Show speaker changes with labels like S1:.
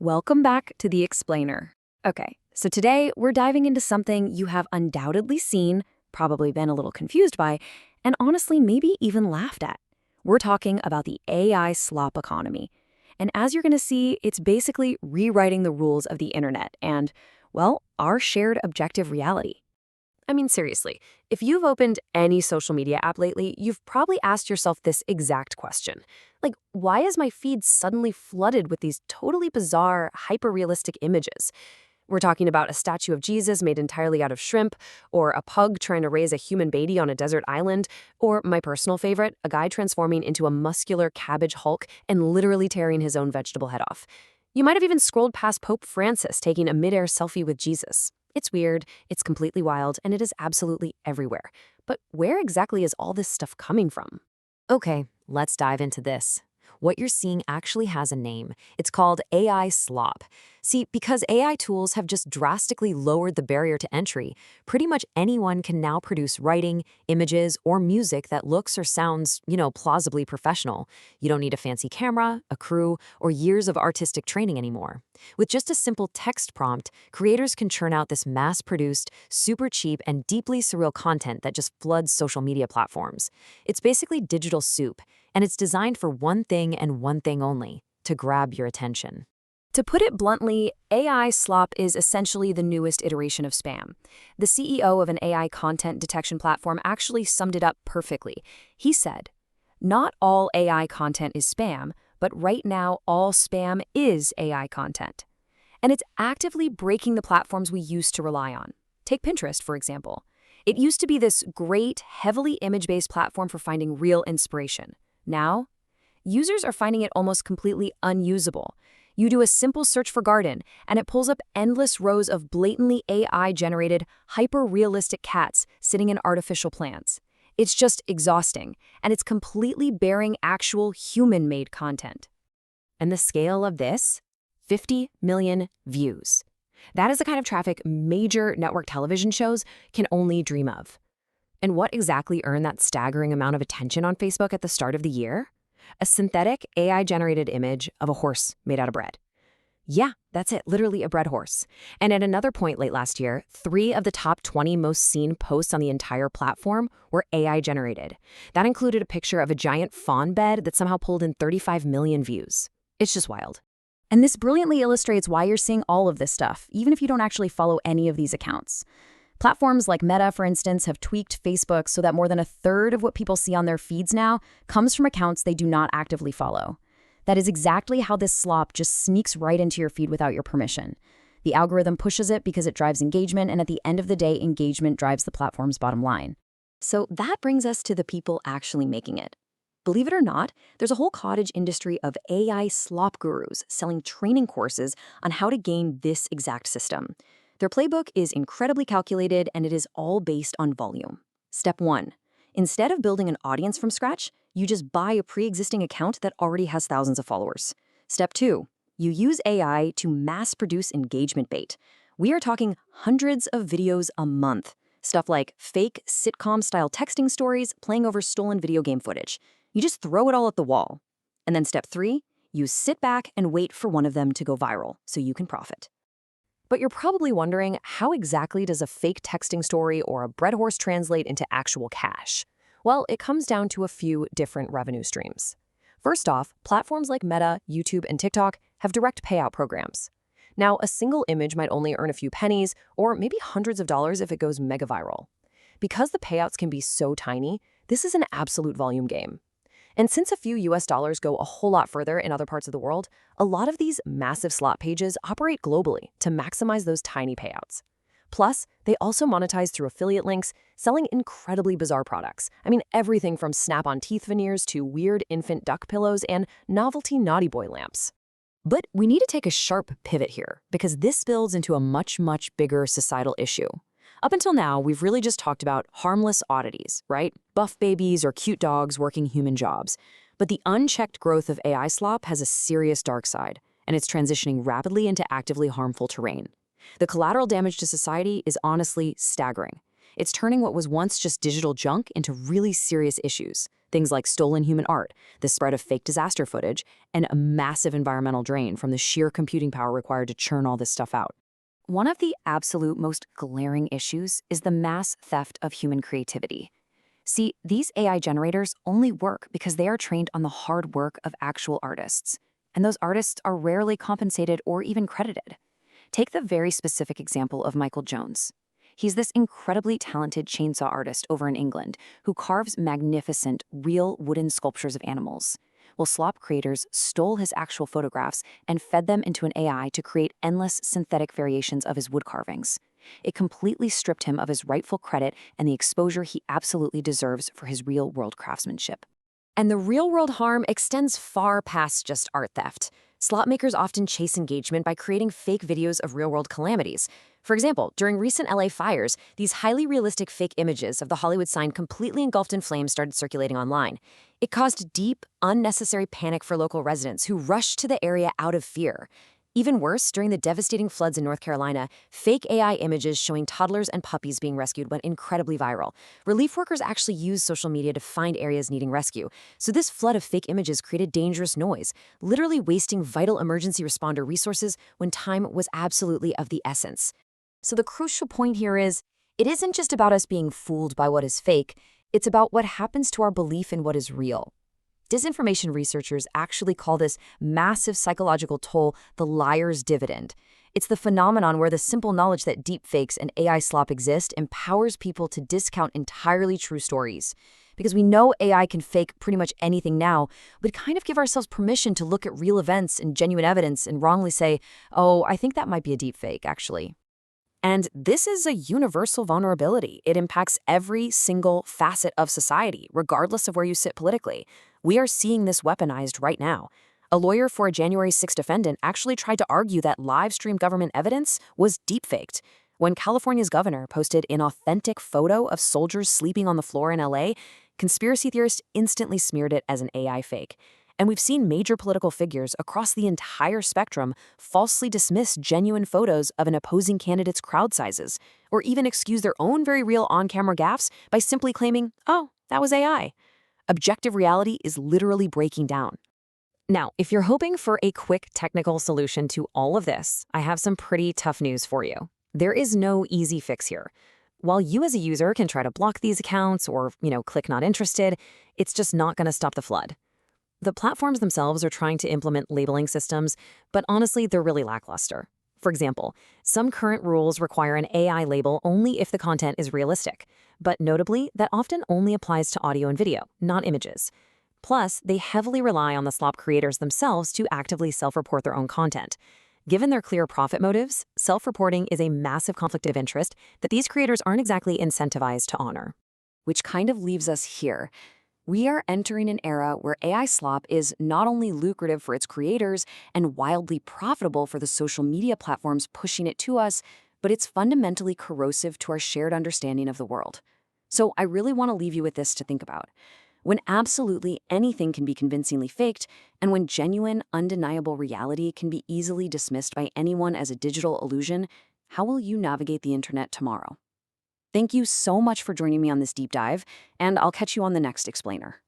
S1: Welcome back to The Explainer. Okay, so today we're diving into something you have undoubtedly seen, probably been a little confused by, and honestly maybe even laughed at. We're talking about the AI slop economy. And as you're going to see, it's basically rewriting the rules of the internet and, well, our shared objective reality. I mean, seriously, if you've opened any social media app lately, you've probably asked yourself this exact question. Like, why is my feed suddenly flooded with these totally bizarre, hyper-realistic images? We're talking about a statue of Jesus made entirely out of shrimp, or a pug trying to raise a human baby on a desert island, or my personal favorite, a guy transforming into a muscular cabbage Hulk and literally tearing his own vegetable head off. You might have even scrolled past Pope Francis taking a mid-air selfie with Jesus. It's weird, it's completely wild, and it is absolutely everywhere. But where exactly is all this stuff coming from?
S2: Okay, let's dive into this. What you're seeing actually has a name. It's called AI Slop. See, because AI tools have just drastically lowered the barrier to entry, pretty much anyone can now produce writing, images, or music that looks or sounds, plausibly professional. You don't need a fancy camera, a crew, or years of artistic training anymore. With just a simple text prompt, creators can churn out this mass-produced, super cheap, and deeply surreal content that just floods social media platforms. It's basically digital soup, and it's designed for one thing and one thing only, to grab your attention.
S1: To put it bluntly, AI slop is essentially the newest iteration of spam. The CEO of an AI content detection platform actually summed it up perfectly. He said, "Not all AI content is spam, but right now all spam is AI content." And it's actively breaking the platforms we used to rely on. Take Pinterest, for example. It used to be this great, heavily image-based platform for finding real inspiration. Now, users are finding it almost completely unusable. You do a simple search for garden, and it pulls up endless rows of blatantly AI-generated, hyper-realistic cats sitting in artificial plants. It's just exhausting, and it's completely bearing actual human-made content.
S2: And the scale of this? 50 million views. That is the kind of traffic major network television shows can only dream of. And what exactly earned that staggering amount of attention on Facebook at the start of the year? A synthetic AI-generated image of a horse made out of bread. Yeah, that's it, literally a bread horse. And at another point late last year, 3 of the top 20 most seen posts on the entire platform were AI-generated. That included a picture of a giant fawn bed that somehow pulled in 35 million views. It's just wild.
S1: And this brilliantly illustrates why you're seeing all of this stuff, even if you don't actually follow any of these accounts. Platforms like Meta, for instance, have tweaked Facebook so that more than a third of what people see on their feeds now comes from accounts they do not actively follow. That is exactly how this slop just sneaks right into your feed without your permission. The algorithm pushes it because it drives engagement, and at the end of the day, engagement drives the platform's bottom line. So that brings us to the people actually making it. Believe it or not, there's a whole cottage industry of AI slop gurus selling training courses on how to game this exact system. Their playbook is incredibly calculated, and it is all based on volume. Step 1. Instead of building an audience from scratch, you just buy a pre-existing account that already has thousands of followers. Step 2. You use AI to mass-produce engagement bait. We are talking hundreds of videos a month. Stuff like fake sitcom-style texting stories playing over stolen video game footage. You just throw it all at the wall. And then step 3, you sit back and wait for one of them to go viral so you can profit.
S2: But you're probably wondering, how exactly does a fake texting story or a bread horse translate into actual cash? Well, it comes down to a few different revenue streams. First off, platforms like Meta, YouTube, and TikTok have direct payout programs. Now, a single image might only earn a few pennies, or maybe hundreds of dollars if it goes mega viral. Because the payouts can be so tiny, this is an absolute volume game. And since a few US dollars go a whole lot further in other parts of the world, a lot of these massive slot pages operate globally to maximize those tiny payouts. Plus, they also monetize through affiliate links, selling incredibly bizarre products. I mean, everything from snap-on teeth veneers to weird infant duck pillows and novelty naughty boy lamps. But we need to take a sharp pivot here, because this builds into a much, much bigger societal issue. Up until now, we've really just talked about harmless oddities, right? Buff babies or cute dogs working human jobs. But the unchecked growth of AI slop has a serious dark side, and it's transitioning rapidly into actively harmful terrain. The collateral damage to society is honestly staggering. It's turning what was once just digital junk into really serious issues. Things like stolen human art, the spread of fake disaster footage, and a massive environmental drain from the sheer computing power required to churn all this stuff out. One of the absolute most glaring issues is the mass theft of human creativity. See, these AI generators only work because they are trained on the hard work of actual artists, and those artists are rarely compensated or even credited. Take the very specific example of Michael Jones. He's this incredibly talented chainsaw artist over in England who carves magnificent, real wooden sculptures of animals. Well, Slop creators stole his actual photographs and fed them into an AI to create endless synthetic variations of his wood carvings. It completely stripped him of his rightful credit and the exposure he absolutely deserves for his real-world craftsmanship. And the real-world harm extends far past just art theft. Slot makers often chase engagement by creating fake videos of real-world calamities. For example, during recent LA fires, these highly realistic fake images of the Hollywood sign completely engulfed in flames started circulating online. It caused deep, unnecessary panic for local residents who rushed to the area out of fear. Even worse, during the devastating floods in North Carolina, fake AI images showing toddlers and puppies being rescued went incredibly viral. Relief workers actually used social media to find areas needing rescue. So this flood of fake images created dangerous noise, literally wasting vital emergency responder resources when time was absolutely of the essence. So the crucial point here is, it isn't just about us being fooled by what is fake, it's about what happens to our belief in what is real. Disinformation researchers actually call this massive psychological toll the liar's dividend. It's the phenomenon where the simple knowledge that deepfakes and AI slop exist empowers people to discount entirely true stories. Because we know AI can fake pretty much anything now, but kind of give ourselves permission to look at real events and genuine evidence and wrongly say, oh, I think that might be a deepfake, actually. And this is a universal vulnerability. It impacts every single facet of society, regardless of where you sit politically. We are seeing this weaponized right now. A lawyer for a January 6 defendant actually tried to argue that live-stream government evidence was deepfaked. When California's governor posted an authentic photo of soldiers sleeping on the floor in LA, conspiracy theorists instantly smeared it as an AI fake. And we've seen major political figures across the entire spectrum falsely dismiss genuine photos of an opposing candidate's crowd sizes, or even excuse their own very real on-camera gaffes by simply claiming, oh, that was AI. Objective reality is literally breaking down. Now, if you're hoping for a quick technical solution to all of this, I have some pretty tough news for you. There is no easy fix here. While you as a user can try to block these accounts or, click not interested, it's just not going to stop the flood. The platforms themselves are trying to implement labeling systems, but honestly, they're really lackluster. For example, some current rules require an AI label only if the content is realistic, but notably, that often only applies to audio and video, not images. Plus, they heavily rely on the slop creators themselves to actively self-report their own content. Given their clear profit motives, self-reporting is a massive conflict of interest that these creators aren't exactly incentivized to honor. Which kind of leaves us here. We are entering an era where AI slop is not only lucrative for its creators and wildly profitable for the social media platforms pushing it to us, but it's fundamentally corrosive to our shared understanding of the world. So I really want to leave you with this to think about. When absolutely anything can be convincingly faked, and when genuine, undeniable reality can be easily dismissed by anyone as a digital illusion, how will you navigate the internet tomorrow? Thank you so much for joining me on this deep dive, and I'll catch you on the next explainer.